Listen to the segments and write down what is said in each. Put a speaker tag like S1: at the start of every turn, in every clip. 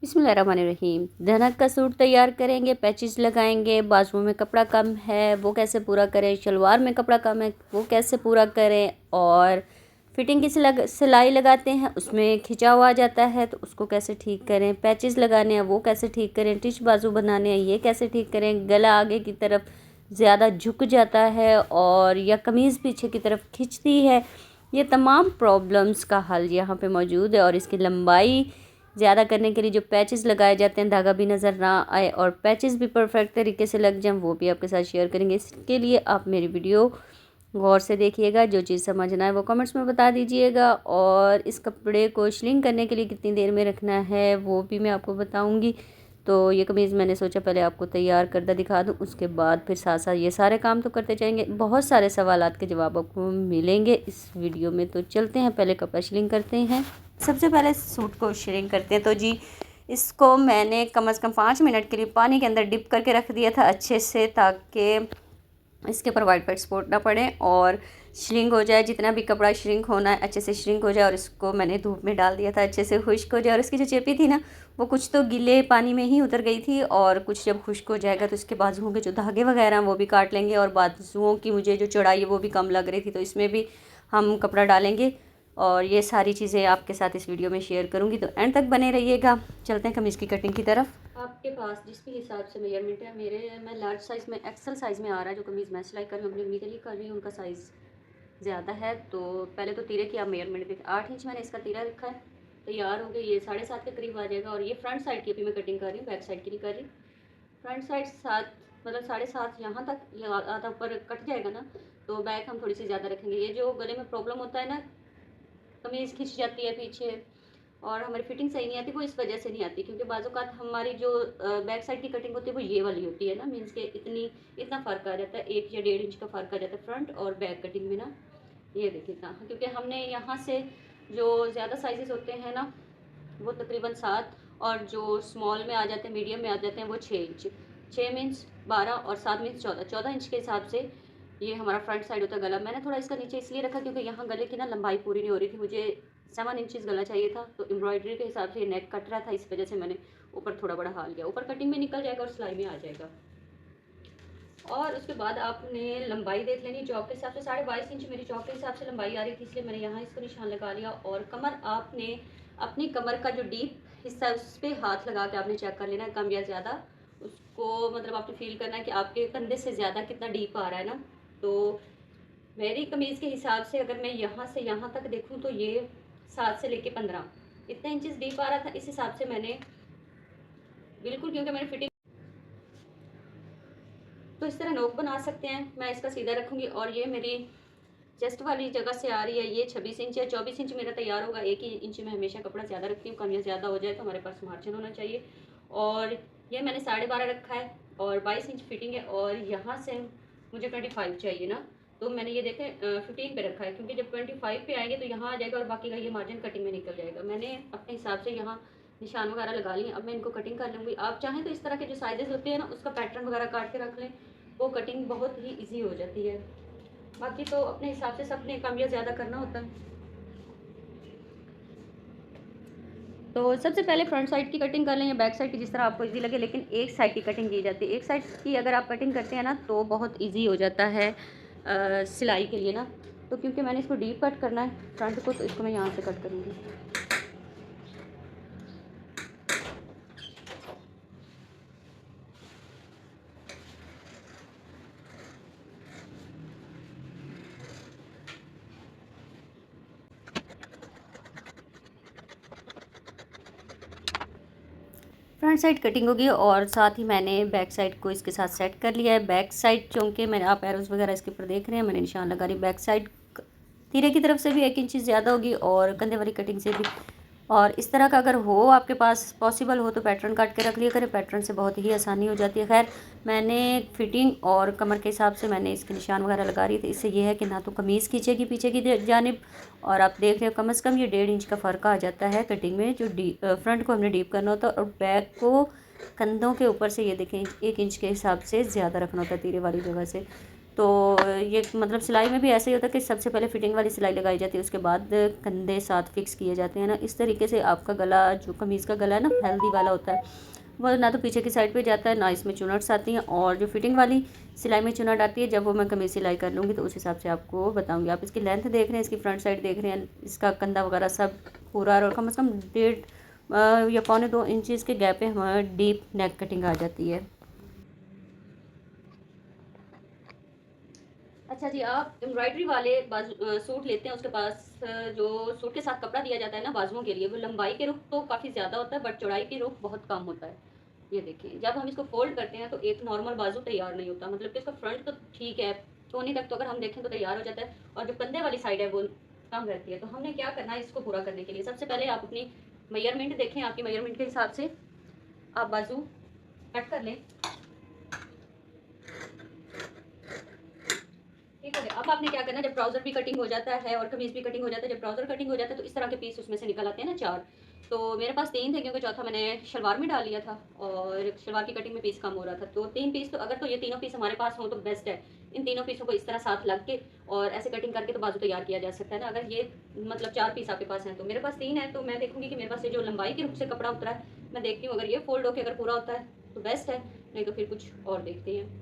S1: बिस्मिल्लाहिर्रहमानिर्रहीम। धनक का सूट तैयार करेंगे, पैचेस लगाएंगे, बाजुओं में कपड़ा कम है वो कैसे पूरा करें, शलवार में कपड़ा कम है वो कैसे पूरा करें, और फिटिंग की सिलाई लगाते हैं उसमें खिंचाव आ जाता है तो उसको कैसे ठीक करें, पैचेस लगाने हैं वो कैसे ठीक करें, टिच बाजू बनाने हैं ये कैसे ठीक करें, गला आगे की तरफ ज़्यादा झुक जाता है और या कमीज़ पीछे की तरफ खिंचती है। ये तमाम प्रॉब्लम्स का हल यहाँ पे मौजूद है। और इसकी लंबाई ज़्यादा करने के लिए जो पैचेस लगाए जाते हैं, धागा भी नज़र ना आए और पैचेस भी परफेक्ट तरीके से लग जाएं, वो भी आपके साथ शेयर करेंगे। इसके लिए आप मेरी वीडियो गौर से देखिएगा, जो चीज़ समझना है वो कमेंट्स में बता दीजिएगा। और इस कपड़े को श्रिंक करने के लिए कितनी देर में रखना है वो भी मैं आपको बताऊँगी। तो ये कमीज़ मैंने सोचा पहले आपको तैयार करदा दिखा दूँ, उसके बाद फिर साथ साथ ये सारे काम तो करते जाएंगे। बहुत सारे सवालात के जवाब आपको मिलेंगे इस वीडियो में। तो चलते हैं, पहले कपड़ा श्रिंक करते हैं। सबसे पहले सूट को श्रिंक करते हैं। तो जी इसको मैंने कम से कम 5 मिनट के लिए पानी के अंदर डिप करके रख दिया था अच्छे से, ताकि इसके ऊपर वाइट वाइट स्पॉट ना पड़े और श्रिंक हो जाए। जितना भी कपड़ा श्रिंक होना है अच्छे से श्रिंक हो जाए। और इसको मैंने धूप में डाल दिया था अच्छे से खुश्क हो जाए। और इसकी जो चेपी थी ना, वो कुछ तो गीले पानी में ही उतर गई थी, और कुछ जब खुश्क हो जाएगा तो इसके बाजुओं के जो धागे वगैरह हैं वो भी काट लेंगे। और बाजुओं की मुझे जो चौड़ाई है वो भी कम लग रही थी, तो इसमें भी हम कपड़ा डालेंगे। और ये सारी चीज़ें आपके साथ इस वीडियो में शेयर करूँगी, तो एंड तक बने रहिएगा। चलते हैं कमीज़ की कटिंग की तरफ। आपके पास जिस भी हिसाब से मेजरमेंट है, मैं लार्ज साइज़ में, एक्सल साइज़ में आ रहा है जो कमीज़ मैं सिलाई कर रही हूँ, अपनी मम्मी के लिए कर रही हूँ, उनका साइज़ ज़्यादा है। तो पहले तो तीरे की आप मेजरमेंट देखें। 8 इंच मैंने इसका तीरा रखा है, तैयार हो गई। ये 7.5 के करीब आ जाएगा। और ये फ्रंट साइड की अभी मैं कटिंग कर रही हूँ, बैक साइड की नहीं कर रही। फ्रंट साइड 7 मतलब 7.5 यहाँ तक, ये आधा ऊपर कट जाएगा ना, तो बैक हम थोड़ी सी ज़्यादा रखेंगे। ये जो गले में प्रॉब्लम होता है ना, कमीज़ खिंच जाती है पीछे और हमारी फिटिंग सही नहीं आती, वो इस वजह से नहीं आती, क्योंकि बाज़-औक़ात हमारी जो बैक साइड की कटिंग होती है वो ये वाली होती है ना, मीन्स के इतना फ़र्क आ जाता है, 1 या 1.5 इंच का फ़र्क आ जाता है फ्रंट और बैक कटिंग में ना। ये देखिए इतना, क्योंकि हमने यहाँ से जो ज़्यादा साइज़ेस होते हैं ना वो तकरीबन 7, और जो स्मॉल में आ जाते हैं, मीडियम में आ जाते हैं वो 6 इंच। 6 मीन्स 12 और 7 मीन्स 14। 14 इंच के हिसाब से ये हमारा फ्रंट साइड होता है गला। मैंने थोड़ा इसका नीचे इसलिए रखा क्योंकि यहाँ गले की ना लंबाई पूरी नहीं हो रही थी, मुझे 7 इंचज़ गला चाहिए था, तो एम्ब्रॉयडरी के हिसाब से ये नेक कट रहा था, इस वजह से मैंने ऊपर थोड़ा बड़ा हाल किया। ऊपर कटिंग में निकल जाएगा और सिलाई में आ जाएगा। और उसके बाद आपने लंबाई देख लेनी चौक के हिसाब से। 22.5 इंच मेरी चौक के हिसाब से लंबाई आ रही थी, इसलिए मैंने यहाँ इसको निशान लगा लिया। और कमर आपने अपनी कमर का जो डीप हिस्सा है उस पर हाथ लगा के आपने चेक कर लेना है, कम या ज़्यादा। उसको मतलब आपने फील करना है कि आपके कंधे से ज़्यादा कितना डीप आ रहा है ना। तो मेरी कमीज़ के हिसाब से अगर मैं यहाँ से यहाँ तक देखूँ तो ये 7 से लेके 15 इतना इंचज़ डीप आ रहा था। इस हिसाब से मैंने बिल्कुल, क्योंकि मैंने फिटिंग, तो इस तरह नोक बना सकते हैं। मैं इसका सीधा रखूँगी और ये मेरी चेस्ट वाली जगह से आ रही है, ये 26 इंच है। 24 इंच मेरा तैयार होगा। 1 ही इंच में हमेशा कपड़ा ज़्यादा रखती हूँ, कम या ज़्यादा हो जाए तो हमारे पास मार्जिन होना चाहिए। और ये मैंने 12.5 रखा है और 22 इंच फिटिंग है। और यहाँ से मुझे 25 चाहिए ना, तो मैंने ये देखें 15 पे रखा है, क्योंकि जब 25 पे आएंगे तो यहाँ आ जाएगा और बाकी का ये मार्जिन कटिंग में निकल जाएगा। मैंने अपने हिसाब से यहाँ निशान वगैरह लगा लिए। अब मैं इनको कटिंग कर लूँगी। आप चाहें तो इस तरह के जो साइजेस होते हैं ना, उसका पैटर्न वगैरह काट के रख लें, वो कटिंग बहुत ही ईजी हो जाती है। बाकी तो अपने हिसाब से सबने कम या ज़्यादा करना होता है। तो सबसे पहले फ्रंट साइड की कटिंग कर लें या बैक साइड की, जिस तरह आपको इजी लगे, लेकिन एक साइड की कटिंग की जाती है। एक साइड की अगर आप कटिंग करते हैं ना तो बहुत इजी हो जाता है सिलाई के लिए ना। तो क्योंकि मैंने इसको डीप कट करना है फ्रंट को, तो इसको मैं यहाँ से कट करूँगी। फ्रंट साइड कटिंग होगी और साथ ही मैंने बैक साइड को इसके साथ सेट कर लिया है। बैक साइड चूँकि मैंने, आप एरोज वगैरह इसके ऊपर देख रहे हैं, मैंने निशान लगा रही। बैक साइड तीरे की तरफ से भी 1 इंच ज़्यादा होगी और कंधे वाली कटिंग से भी। और इस तरह का अगर हो आपके पास पॉसिबल हो तो पैटर्न काट के रख लिया करें, पैटर्न से बहुत ही आसानी हो जाती है। खैर मैंने फिटिंग और कमर के हिसाब से मैंने इसके निशान वगैरह लगा रही थी। इससे ये है कि ना तो कमीज़ खींचेगी पीछे की जानिब, और आप देख रहे हो कम से कम ये 1.5 इंच का फ़र्क आ जाता है कटिंग में। जो फ्रंट को हमने डीप करना होता है और बैक को कंधों के ऊपर से ये देखें 1 इंच के हिसाब से ज़्यादा रखना होता है तीरे वाली जगह से। तो ये मतलब सिलाई में भी ऐसा ही होता है कि सबसे पहले फिटिंग वाली सिलाई लगाई जाती है, उसके बाद कंधे साथ फिक्स किए जाते हैं ना। इस तरीके से आपका गला, जो कमीज़ का गला है ना, हेल्दी वाला होता है, वो ना तो पीछे की साइड पे जाता है, ना इसमें चुनट्स आती हैं। और जो फिटिंग वाली सिलाई में चुनट आती है, जब वो मैं कमीज़ सिलाई कर लूँगी तो उस हिसाब से आपको बताऊँगी। आप इसकी लेंथ देख रहे हैं, इसकी फ्रंट साइड देख रहे हैं, इसका कंधा वगैरह सब पूरा, और कम से कम 1.5 या 1.25 इंच के गैप पे हमारा डीप नेक कटिंग आ जाती है। अच्छा जी, आप एम्ब्रॉयडरी वाले सूट लेते हैं, उसके पास जो सूट के साथ कपड़ा दिया जाता है ना बाजुओं के लिए, वो लंबाई के रुख तो काफ़ी ज़्यादा होता है, बट चौड़ाई के रुख बहुत कम होता है। ये देखिए, जब हम इसको फोल्ड करते हैं तो एक नॉर्मल बाजू तैयार नहीं होता, मतलब कि इसका फ्रंट तो ठीक है, कोहनी तक तो अगर हम देखें तो तैयार हो जाता है, और जो कंधे वाली साइड है वो कम रहती है। तो हमने क्या करना है इसको पूरा करने के लिए, सबसे पहले आप अपनी मेजरमेंट देखें, आपकी मेजरमेंट के हिसाब से आप बाजू कट कर लें। ठीक है, अब आपने क्या करना है, जब ट्राउजर भी कटिंग हो जाता है और कमीज भी कटिंग हो जाता है, जब ट्राउजर कटिंग हो जाता है तो इस तरह के पीस उसमें से निकल आते हैं ना 4। तो मेरे पास 3 थे, क्योंकि चौथा मैंने शलवार में डाल लिया था और शलवार की कटिंग में पीस कम हो रहा था। तो 3 पीस, तो अगर तो ये तीनों पीस हमारे पास हों तो बेस्ट है। इन तीनों पीसों को इस तरह साथ लग के और ऐसे कटिंग करके तो बाजू तैयार किया जा सकता है ना। अगर ये मतलब 4 पीस आपके पास हैं, तो मेरे पास 3 है, तो मैं देखूंगी कि मेरे पास ये जो लंबाई के रुख से कपड़ा उतरा है, मैं देखती हूँ अगर ये फोल्ड होकर अगर पूरा होता है तो बेस्ट है, नहीं तो फिर कुछ और देखते हैं।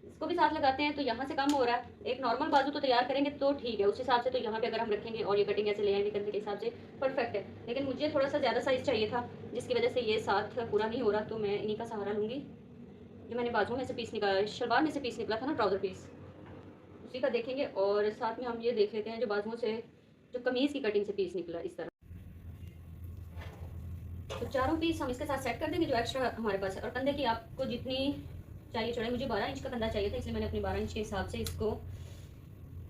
S1: इसको भी साथ लगाते हैं तो यहाँ से कम हो रहा है, एक नॉर्मल बाजू तो तैयार करेंगे तो ठीक है उस हिसाब से, तो यहाँ पे अगर हम रखेंगे और ये कटिंग ऐसे ले आएंगे करने के हिसाब से परफेक्ट है। लेकिन मुझे थोड़ा सा ज़्यादा साइज़ चाहिए था, जिसकी वजह से ये साथ पूरा नहीं हो रहा, तो मैं इन्हीं का सहारा लूँगी। जो मैंने बाजू में से पीस निकाला, शलवार में से पीस निकला था ना, ट्राउज़र पीस, उसी का देखेंगे। और साथ में हम ये देख लेते हैं जो बाजुओं से, जो कमीज़ की कटिंग से पीस निकला इस तरह। तो चारों पीस हम इसके साथ सेट कर देंगे जो एक्स्ट्रा हमारे पास है। और कंधे की आपको जितनी चाहिए चौड़ाई, मुझे 12 इंच का कंधा चाहिए था, इसलिए मैंने अपने 12 इंच के हिसाब से इसको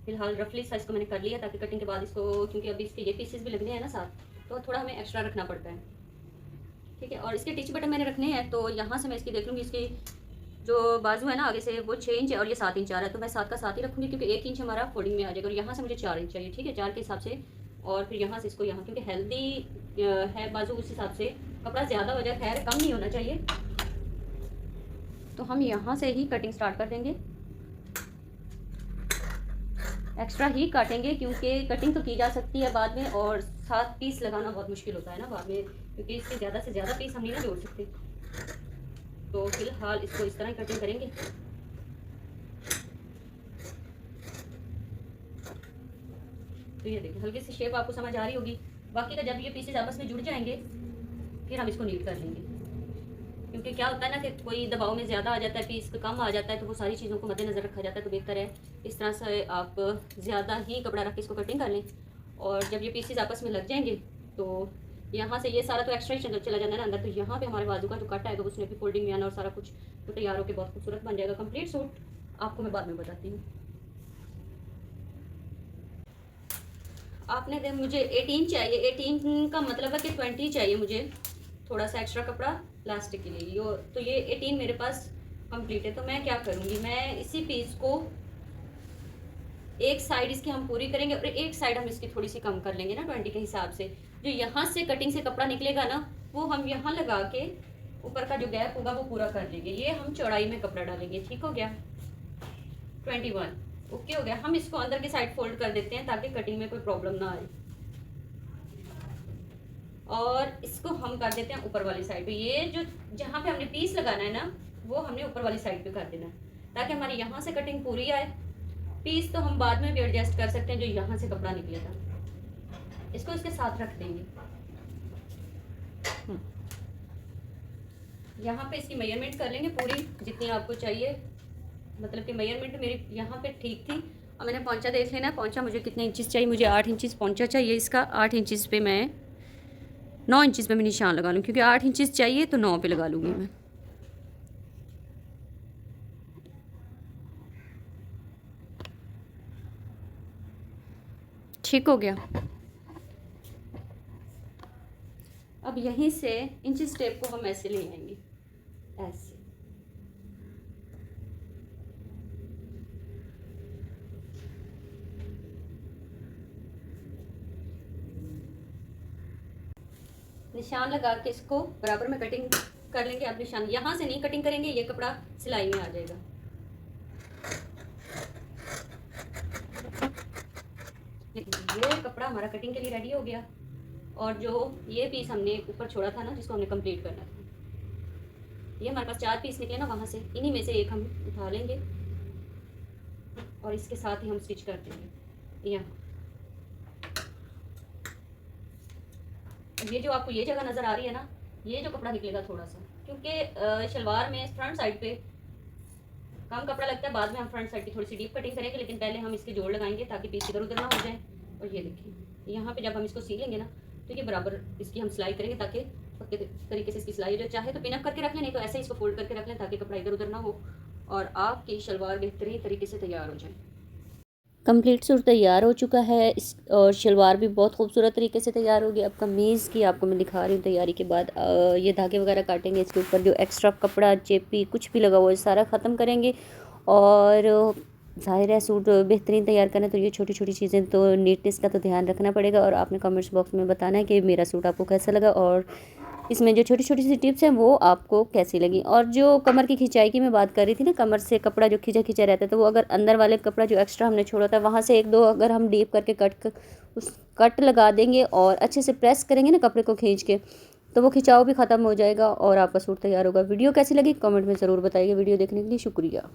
S1: फिलहाल रफली साइज को मैंने कर लिया, ताकि कटिंग के बाद इसको, क्योंकि अभी इसके ये पीसेस भी लगने हैं ना साथ, तो थोड़ा हमें एक्स्ट्रा रखना पड़ता है। ठीक है, और इसके टिच बटन मैंने रखने हैं, तो यहाँ से मैं इसकी देख लूँगी, इसकी जो बाजू है ना आगे से वो 6 इंच है और ये 7 इंच आ रहा है, तो मैं 7 का 7 ही रखूँगी, क्योंकि 1 इंच हमारा फोल्डिंग में आ जाएगा। और यहाँ से मुझे 4 इंच चाहिए, ठीक है, 4 के हिसाब से। और फिर यहाँ से इसको यहाँ, क्योंकि हेल्दी है बाजू, उस हिसाब से कपड़ा ज़्यादा हो जाए, खैर कम नहीं होना चाहिए, तो हम यहाँ से ही कटिंग स्टार्ट कर देंगे। एक्स्ट्रा ही काटेंगे, क्योंकि कटिंग तो की जा सकती है बाद में, और 7 पीस लगाना बहुत मुश्किल होता है ना बाद में, क्योंकि इसके ज़्यादा से ज़्यादा पीस हम नहीं ना जोड़ सकते। तो फिलहाल इसको इस तरह ही कटिंग करेंगे। तो ये देखिए, हल्की सी शेप आपको समझ आ रही होगी। बाकी का जब ये पीसेस आपस में जुड़ जाएंगे फिर हम इसको नीट कर लेंगे, क्योंकि क्या होता है ना कि कोई दबाव में ज़्यादा आ जाता है, पीस कम आ जाता है, तो वो सारी चीज़ों को मद्देनज़र रखा जाता है। तो बेहतर है इस तरह से आप ज़्यादा ही कपड़ा रख के इसको कटिंग कर लें, और जब ये पीसेस आपस में लग जाएंगे तो यहाँ से ये सारा तो एक्स्ट्रा ही चला जाना है ना अंदर, तो यहाँ पे हमारे बाजू का जो कट आएगा उसने भी फोल्डिंग में आना, और सारा कुछ तो तैयार होकर बहुत खूबसूरत बन जाएगा। कंप्लीट सूट आपको मैं बाद में बताती हूँ। आपने मुझे 18 चाहिए, 18 का मतलब है कि 20 चाहिए मुझे, थोड़ा सा एक्स्ट्रा कपड़ा प्लास्टिक के लिए। यो तो ये 18 मेरे पास कंप्लीट है। तो मैं क्या करूँगी, मैं इसी पीस को एक साइड इसकी हम पूरी करेंगे और एक साइड हम इसकी थोड़ी सी कम कर लेंगे ना 20 के हिसाब से। जो यहाँ से कटिंग से कपड़ा निकलेगा ना, वो हम यहाँ लगा के ऊपर का जो गैप होगा वो पूरा कर लेंगे। ये हम चौड़ाई में कपड़ा डालेंगे, ठीक हो गया। 21 ओके हो गया। हम इसको अंदर की साइड फोल्ड कर देते हैं ताकि कटिंग में कोई प्रॉब्लम ना आए, और इसको हम कर देते हैं ऊपर वाली साइड पे। ये जो जहाँ पे हमने पीस लगाना है ना, वो हमने ऊपर वाली साइड पे कर देना है, ताकि हमारी यहाँ से कटिंग पूरी आए। पीस तो हम बाद में भी एडजस्ट कर सकते हैं, जो यहाँ से कपड़ा निकलेगा इसको इसके साथ रख देंगे। यहाँ पे इसकी मेजरमेंट कर लेंगे पूरी जितनी आपको चाहिए, मतलब कि मेजरमेंट मेरी यहाँ पे ठीक थी। अब मैंने पौंचा देख लेना, पौंचा मुझे कितने इंचेस चाहिए। मुझे 8 इंचेस पौंचा चाहिए इसका। 8 इंचेस पे मैं 9 इंचेस पे मैं निशान लगा लूँ, क्योंकि 8 इंचेस चाहिए तो 9 पे लगा लूँगी मैं। ठीक हो गया। अब यहीं से इंचेस टेप को हम ऐसे ले आएंगे, ऐसे। निशान लगा के इसको बराबर में कटिंग कर लेंगे आप निशान। यहाँ से नहीं कटिंग करेंगे, ये कपड़ा सिलाई में आ जाएगा। ये कपड़ा हमारा कटिंग के लिए रेडी हो गया। और जो ये पीस हमने ऊपर छोड़ा था ना, जिसको हमने कंप्लीट करना था, ये हमारे पास 4 पीस निकले ना वहाँ से, इन्हीं में से एक हम उठा लेंगे और इसके साथ ही हम स्टिच कर देंगे यहाँ। ये जो आपको ये जगह नज़र आ रही है ना, ये जो कपड़ा निकलेगा थोड़ा सा, क्योंकि शलवार में फ्रंट साइड पे कम कपड़ा लगता है, बाद में हम फ्रंट साइड की थोड़ी सी डीप कटिंग करेंगे, लेकिन पहले हम इसके जोड़ लगाएंगे ताकि पीस इधर उधर ना हो जाए। और ये देखिए यहाँ पे जब हम इसको सी लेंगे ना, तो ये बराबर इसकी हम सिलाई करेंगे ताकि पक्के तरीके से इसकी सिलाई हो जाए। चाहे तो पिनअप करके रख लें, नहीं तो ऐसे ही इसको फोल्ड करके रख लें ताकि कपड़ा इधर उधर ना हो और आपकी शलवार बेहतरीन तरीके से तैयार हो जाए। कंप्लीट सूट तैयार हो चुका है और शलवार भी बहुत खूबसूरत तरीके से तैयार हो गई। अब कमीज़ की आपको मैं दिखा रही हूँ तैयारी के बाद। ये धागे वगैरह काटेंगे, इसके ऊपर जो एक्स्ट्रा कपड़ा चेपी कुछ भी लगा हुआ है सारा ख़त्म करेंगे। और ज़ाहिर है सूट बेहतरीन तैयार करना, तो ये छोटी छोटी चीज़ें तो नीटनेस का तो ध्यान रखना पड़ेगा। और आपने कमेंट्स बॉक्स में बताना है कि मेरा सूट आपको कैसा लगा और इसमें जो छोटी छोटी सी टिप्स हैं वो आपको कैसी लगी। और जो कमर की खिंचाई की मैं बात कर रही थी ना, कमर से कपड़ा जो खिंचा खिंचा रहता है, तो वो अगर अंदर वाले कपड़ा जो एक्स्ट्रा हमने छोड़ा था वहाँ से 1-2 अगर हम डीप करके उस कट लगा देंगे और अच्छे से प्रेस करेंगे ना कपड़े को खींच के, तो वो खिंचाव भी ख़त्म हो जाएगा और आपका सूट तैयार होगा। वीडियो कैसी लगी कमेंट में ज़रूर बताइए। वीडियो देखने के लिए शुक्रिया।